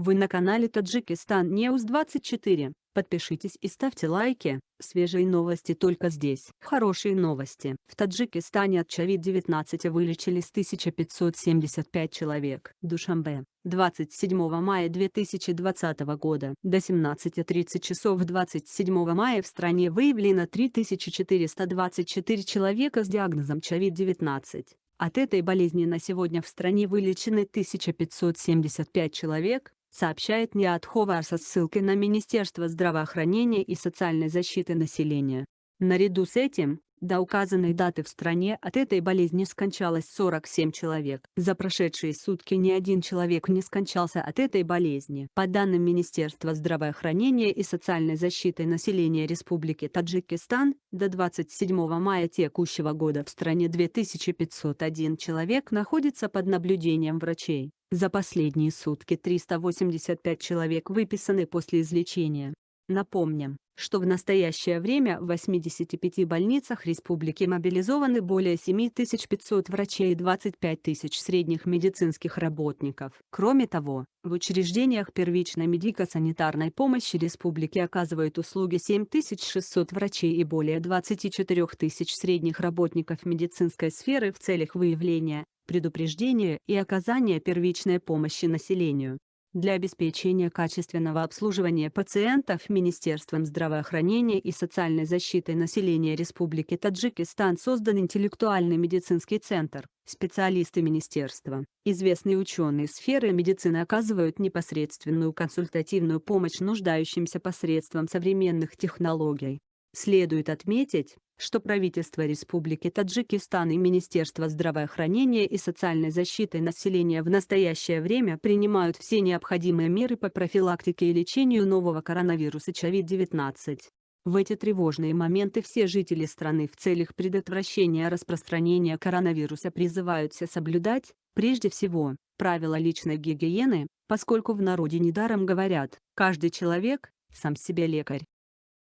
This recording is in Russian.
Вы на канале Таджикистан News 24. Подпишитесь и ставьте лайки. Свежие новости только здесь. Хорошие новости. В Таджикистане от COVID-19 вылечились 1575 человек. Душанбе. 27 мая 2020 года до 17:30 часов 27 мая в стране выявлено 3424 человека с диагнозом COVID-19. От этой болезни на сегодня в стране вылечены 1575 человек, сообщает НИАТ Ховар со ссылкой на Министерство здравоохранения и социальной защиты населения. Наряду с этим, до указанной даты в стране от этой болезни скончалось 47 человек. За прошедшие сутки ни один человек не скончался от этой болезни. По данным Министерства здравоохранения и социальной защиты населения Республики Таджикистан, до 27 мая текущего года в стране 2501 человек находится под наблюдением врачей. За последние сутки 385 человек выписаны после излечения. Напомним, что в настоящее время в 85 больницах республики мобилизованы более 7500 врачей и 25 тысяч средних медицинских работников. Кроме того, в учреждениях первичной медико-санитарной помощи республики оказывают услуги 7600 врачей и более 24 тысяч средних работников медицинской сферы в целях выявления, предупреждения и оказания первичной помощи населению. Для обеспечения качественного обслуживания пациентов Министерством здравоохранения и социальной защиты населения Республики Таджикистан создан интеллектуальный медицинский центр. Специалисты министерства, известные ученые сферы медицины оказывают непосредственную консультативную помощь нуждающимся посредством современных технологий. Следует отметить, что правительство Республики Таджикистан и Министерство здравоохранения и социальной защиты населения в настоящее время принимают все необходимые меры по профилактике и лечению нового коронавируса COVID-19. В эти тревожные моменты все жители страны в целях предотвращения распространения коронавируса призываются соблюдать, прежде всего, правила личной гигиены, поскольку в народе недаром говорят: «Каждый человек – сам себе лекарь».